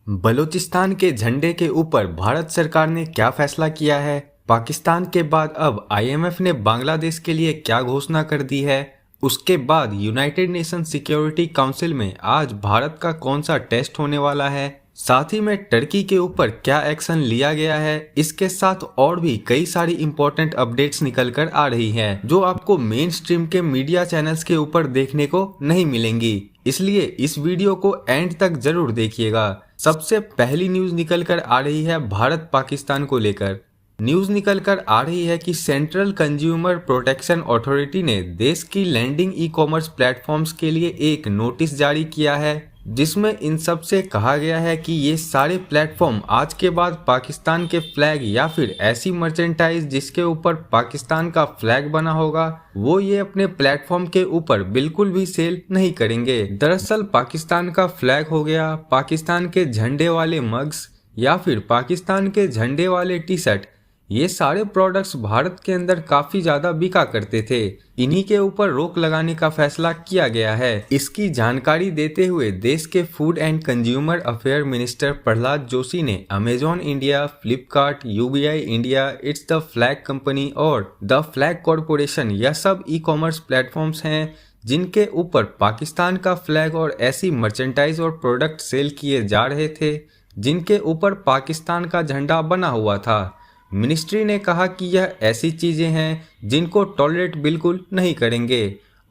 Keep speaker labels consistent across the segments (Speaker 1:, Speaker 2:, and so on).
Speaker 1: बलूचिस्तान के झंडे के ऊपर भारत सरकार ने क्या फैसला किया है? पाकिस्तान के बाद अब आईएमएफ ने बांग्लादेश के लिए क्या घोषणा कर दी है? उसके बाद यूनाइटेड नेशन सिक्योरिटी काउंसिल में आज भारत का कौन सा टेस्ट होने वाला है? साथ ही में टर्की के ऊपर क्या एक्शन लिया गया है? इसके साथ और भी कई सारी इंपॉर्टेंट अपडेट्स निकल कर आ रही हैं, जो आपको मेन स्ट्रीम के मीडिया चैनल्स के ऊपर देखने को नहीं मिलेंगी। इसलिए इस वीडियो को एंड तक जरूर देखिएगा। सबसे पहली न्यूज निकल कर आ रही है भारत पाकिस्तान को लेकर। न्यूज निकल कर आ रही है कि सेंट्रल कंज्यूमर प्रोटेक्शन अथॉरिटी ने देश की लैंडिंग ई कॉमर्स प्लेटफॉर्म्स के लिए एक नोटिस जारी किया है, जिसमें इन सब से कहा गया है कि ये सारे प्लेटफॉर्म आज के बाद पाकिस्तान के फ्लैग या फिर ऐसी मर्चेंटाइज जिसके ऊपर पाकिस्तान का फ्लैग बना होगा, वो ये अपने प्लेटफॉर्म के ऊपर बिल्कुल भी सेल नहीं करेंगे। दरअसल पाकिस्तान का फ्लैग हो गया, पाकिस्तान के झंडे वाले मग्स या फिर पाकिस्तान के झंडे वाले टी शर्ट, ये सारे प्रोडक्ट्स भारत के अंदर काफी ज्यादा बिका करते थे। इन्हीं के ऊपर रोक लगाने का फैसला किया गया है। इसकी जानकारी देते हुए देश के food and consumer affair minister Prahlad Joshi ने Amazon India, Flipkart, UBI India, it's the flag company और द फ्लैग कॉरपोरेशन, यह सब ई कॉमर्स प्लेटफॉर्म्स हैं जिनके ऊपर पाकिस्तान का फ्लैग और ऐसी मर्चेंटाइज और प्रोडक्ट सेल किए जा रहे थे जिनके ऊपर पाकिस्तान का झंडा बना हुआ था। मिनिस्ट्री ने कहा कि यह ऐसी चीजें हैं जिनको टॉलरेट बिल्कुल नहीं करेंगे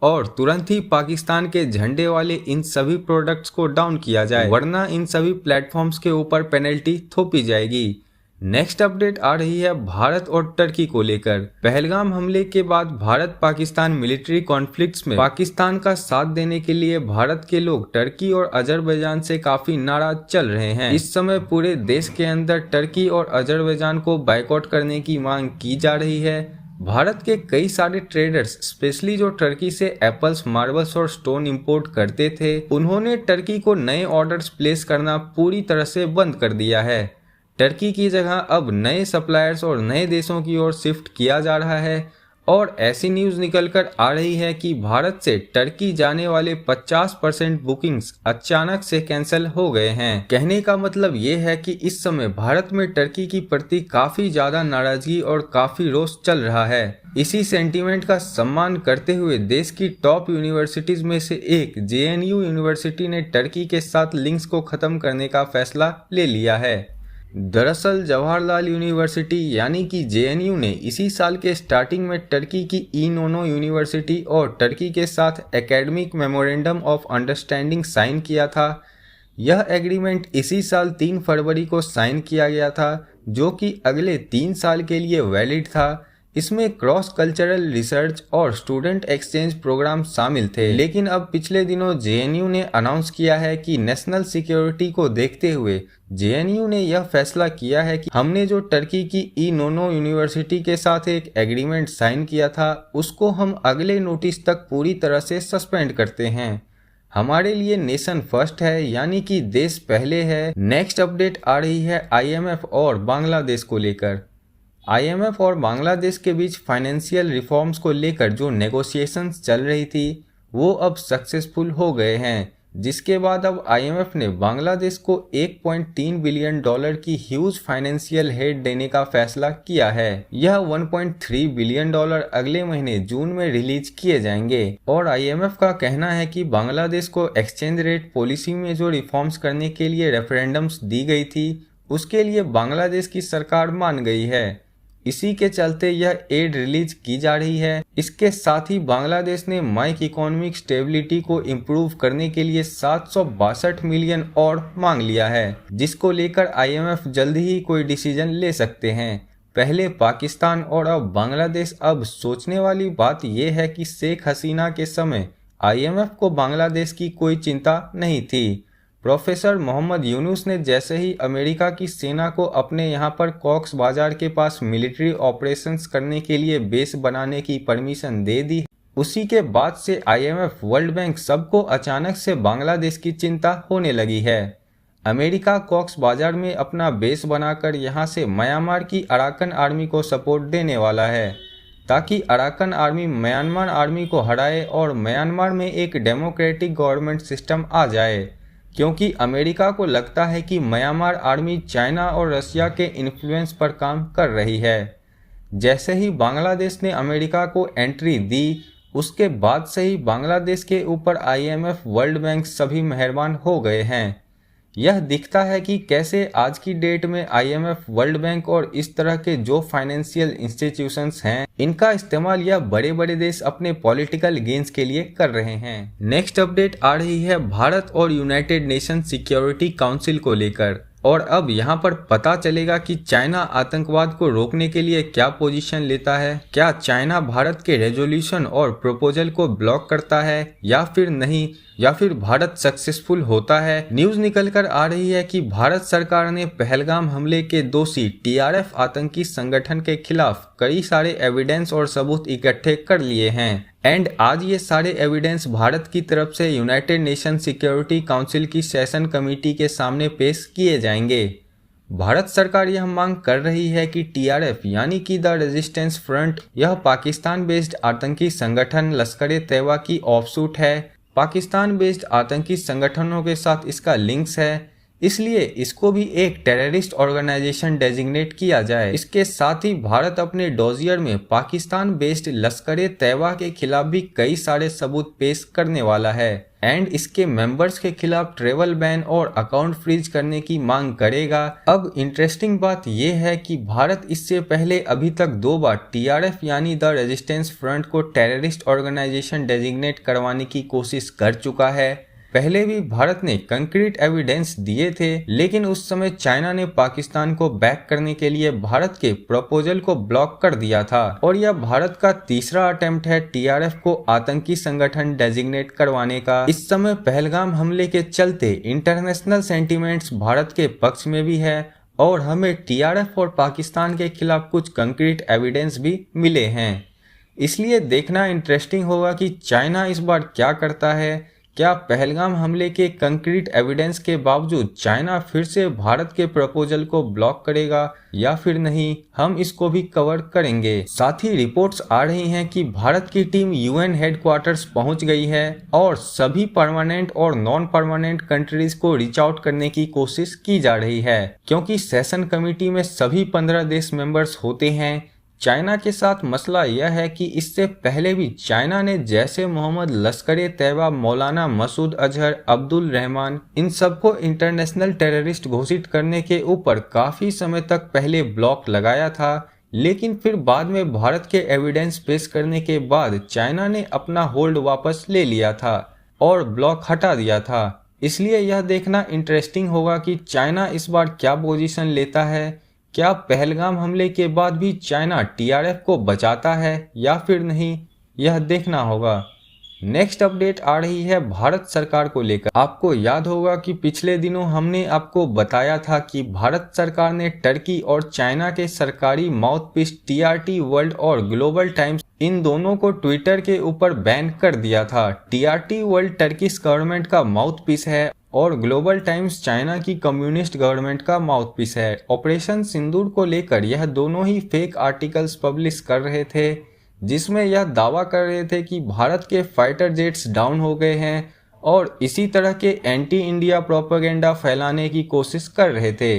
Speaker 1: और तुरंत ही पाकिस्तान के झंडे वाले इन सभी प्रोडक्ट्स को डाउन किया जाए, वरना इन सभी प्लेटफॉर्म्स के ऊपर पेनल्टी थोपी जाएगी। नेक्स्ट अपडेट आ रही है भारत और टर्की को लेकर। पहलगाम हमले के बाद भारत पाकिस्तान मिलिट्री कॉन्फ्लिक्ट्स में पाकिस्तान का साथ देने के लिए भारत के लोग टर्की और अजरबैजान से काफी नाराज चल रहे हैं। इस समय पूरे देश के अंदर टर्की और अजरबैजान को बायकॉट करने की मांग की जा रही है। भारत के कई सारे ट्रेडर्स, स्पेशली जो टर्की से एप्पल्स, मार्बल्स और स्टोन इंपोर्ट करते थे, उन्होंने टर्की को नए ऑर्डर्स प्लेस करना पूरी तरह से बंद कर दिया है। टर्की की जगह अब नए सप्लायर्स और नए देशों की ओर शिफ्ट किया जा रहा है और ऐसी न्यूज निकलकर आ रही है कि भारत से टर्की जाने वाले 50% बुकिंग्स अचानक से कैंसिल हो गए हैं। कहने का मतलब ये है कि इस समय भारत में टर्की की प्रति काफी ज्यादा नाराजगी और काफी रोष चल रहा है। इसी सेंटीमेंट का सम्मान करते हुए देश की टॉप यूनिवर्सिटीज में से एक जेएनयू यूनिवर्सिटी ने टर्की के साथ लिंक्स को खत्म करने का फैसला ले लिया है। दरअसल जवाहरलाल यूनिवर्सिटी यानी कि जेएनयू ने इसी साल के स्टार्टिंग में टर्की की इनोनो यूनिवर्सिटी और टर्की के साथ academic memorandum of understanding sign किया था। यह एग्रीमेंट इसी साल 3 फरवरी को साइन किया गया था, जो कि अगले 3 साल के लिए वैलिड था। इसमें क्रॉस कल्चरल रिसर्च और स्टूडेंट एक्सचेंज प्रोग्राम शामिल थे। लेकिन अब पिछले दिनों जेएनयू ने अनाउंस किया है कि नेशनल सिक्योरिटी को देखते हुए जेएनयू ने यह फैसला किया है कि हमने जो टर्की की इनोनो यूनिवर्सिटी के साथ एक एग्रीमेंट साइन किया था, उसको हम अगले नोटिस तक पूरी तरह से सस्पेंड करते हैं। हमारे लिए नेशन फर्स्ट है, यानी कि देश पहले है। नेक्स्ट अपडेट आ रही है आईएमएफ और बांग्लादेश को लेकर। आईएमएफ और बांग्लादेश के बीच फाइनेंशियल रिफॉर्म्स को लेकर जो नेगोशिएशंस चल रही थी, वो अब सक्सेसफुल हो गए हैं, जिसके बाद अब आईएमएफ ने बांग्लादेश को $1.3 बिलियन की ह्यूज फाइनेंशियल हेड देने का फैसला किया है। यह $1.3 बिलियन अगले महीने जून में रिलीज किए जाएंगे और आईएमएफ का कहना है कि बांग्लादेश को एक्सचेंज रेट पॉलिसी में जो रिफॉर्म्स करने के लिए रेफरेंडम्स दी गई थी, उसके लिए बांग्लादेश की सरकार मान गई है। इसी के चलते यह एड रिलीज की जा रही है। इसके साथ ही बांग्लादेश ने माइक्रो इकोनॉमिक स्टेबिलिटी को इम्प्रूव करने के लिए 762 मिलियन और मांग लिया है, जिसको लेकर आईएमएफ जल्द ही कोई डिसीजन ले सकते हैं। पहले पाकिस्तान और अब बांग्लादेश। अब सोचने वाली बात यह है कि शेख हसीना के समय आईएमएफ को बांग्लादेश की कोई चिंता नहीं थी। प्रोफेसर मोहम्मद यूनुस ने जैसे ही अमेरिका की सेना को अपने यहाँ पर कॉक्स बाजार के पास मिलिट्री ऑपरेशंस करने के लिए बेस बनाने की परमिशन दे दी, उसी के बाद से आईएमएफ, वर्ल्ड बैंक सबको अचानक से बांग्लादेश की चिंता होने लगी है। अमेरिका कॉक्स बाजार में अपना बेस बनाकर यहाँ से म्यांमार की अराकन आर्मी को सपोर्ट देने वाला है, ताकि अराकन आर्मी म्यांमार आर्मी को हराए और म्यांमार में एक डेमोक्रेटिक गवर्नमेंट सिस्टम आ जाए। क्योंकि अमेरिका को लगता है कि म्यांमार आर्मी चाइना और रशिया के इन्फ्लुएंस पर काम कर रही है। जैसे ही बांग्लादेश ने अमेरिका को एंट्री दी, उसके बाद से ही बांग्लादेश के ऊपर IMF, वर्ल्ड बैंक सभी मेहरबान हो गए हैं। यह दिखता है कि कैसे आज की डेट में IMF, वर्ल्ड बैंक और इस तरह के जो फाइनेंशियल इंस्टीट्यूशंस हैं, इनका इस्तेमाल यह बड़े बड़े देश अपने पॉलिटिकल गेन्स के लिए कर रहे हैं। नेक्स्ट अपडेट आ रही है भारत और यूनाइटेड नेशन सिक्योरिटी काउंसिल को लेकर। और अब यहाँ पर पता चलेगा कि चाइना आतंकवाद को रोकने के लिए क्या पोजीशन लेता है। क्या चाइना भारत के रेजोल्यूशन और प्रपोजल को ब्लॉक करता है या फिर नहीं, या फिर भारत सक्सेसफुल होता है। न्यूज निकलकर आ रही है कि भारत सरकार ने पहलगाम हमले के दोषी TRF आतंकी संगठन के खिलाफ कई सारे एविडेंस और सबूत इकट्ठे कर लिए हैं एंड आज ये सारे एविडेंस भारत की तरफ से यूनाइटेड नेशन सिक्योरिटी काउंसिल की सेशन कमेटी के सामने पेश किए जाएंगे। भारत सरकार यह मांग कर रही है कि TRF यानी कि द रेजिस्टेंस फ्रंट, यह पाकिस्तान बेस्ड आतंकी संगठन लश्कर-ए-तैयबा की ऑफशूट है। पाकिस्तान बेस्ड आतंकी संगठनों के साथ इसका लिंक्स है, इसलिए इसको भी एक टेररिस्ट ऑर्गेनाइजेशन डेजिग्नेट किया जाए। इसके साथ ही भारत अपने डोजियर में पाकिस्तान बेस्ड लश्कर-ए-तैयबा के खिलाफ भी कई सारे सबूत पेश करने वाला है एंड इसके मेंबर्स के खिलाफ ट्रेवल बैन और अकाउंट फ्रीज करने की मांग करेगा। अब इंटरेस्टिंग बात यह है कि भारत इससे पहले अभी तक 2 बार TRF यानी द रेजिस्टेंस फ्रंट को टेररिस्ट ऑर्गेनाइजेशन डेजिग्नेट करवाने की कोशिश कर चुका है। पहले भी भारत ने कंक्रीट एविडेंस दिए थे, लेकिन उस समय चाइना ने पाकिस्तान को बैक करने के लिए भारत के प्रपोजल को ब्लॉक कर दिया था और यह भारत का तीसरा अटेम्प्ट है TRF को आतंकी संगठन डेजिग्नेट करवाने का। इस समय पहलगाम हमले के चलते इंटरनेशनल सेंटिमेंट्स भारत के पक्ष में भी है और हमें TRF और पाकिस्तान के खिलाफ कुछ कंक्रीट एविडेंस भी मिले हैं। इसलिए देखना इंटरेस्टिंग होगा कि चाइना इस बार क्या करता है। क्या पहलगाम हमले के कंक्रीट एविडेंस के बावजूद चाइना फिर से भारत के प्रपोजल को ब्लॉक करेगा या फिर नहीं, हम इसको भी कवर करेंगे। साथ ही रिपोर्ट्स आ रही हैं कि भारत की टीम UN हेडक्वार्टर्स पहुंच गई है और सभी परमानेंट और नॉन परमानेंट कंट्रीज को रीच आउट करने की कोशिश की जा रही है, क्योंकि सेशन कमेटी में सभी 15 देश मेंबर्स होते हैं। चाइना के साथ मसला यह है कि इससे पहले भी चाइना ने जैसे मोहम्मद, लश्कर-ए-तैयबा, मौलाना मसूद अजहर, अब्दुल रहमान, इन सबको इंटरनेशनल टेररिस्ट घोषित करने के ऊपर काफी समय तक पहले ब्लॉक लगाया था, लेकिन फिर बाद में भारत के एविडेंस पेश करने के बाद चाइना ने अपना होल्ड वापस ले लिया था और ब्लॉक हटा दिया था। इसलिए यह देखना इंटरेस्टिंग होगा कि चाइना इस बार क्या पोजीशन लेता है। क्या पहलगाम हमले के बाद भी चाइना TRF को बचाता है या फिर नहीं, यह देखना होगा। नेक्स्ट अपडेट आ रही है भारत सरकार को लेकर। आपको याद होगा कि पिछले दिनों हमने आपको बताया था कि भारत सरकार ने टर्की और चाइना के सरकारी माउथपीस TRT वर्ल्ड और ग्लोबल टाइम्स, इन दोनों को ट्विटर के ऊपर बैन कर दिया था। TRT वर्ल्ड टर्किश गवर्नमेंट का माउथपीस है और ग्लोबल टाइम्स चाइना की कम्युनिस्ट गवर्नमेंट का माउथपीस है। ऑपरेशन सिंदूर को लेकर यह दोनों ही फेक आर्टिकल्स पब्लिश कर रहे थे, जिसमें यह दावा कर रहे थे कि भारत के फाइटर जेट्स डाउन हो गए हैं और इसी तरह के एंटी इंडिया प्रोपेगेंडा फैलाने की कोशिश कर रहे थे।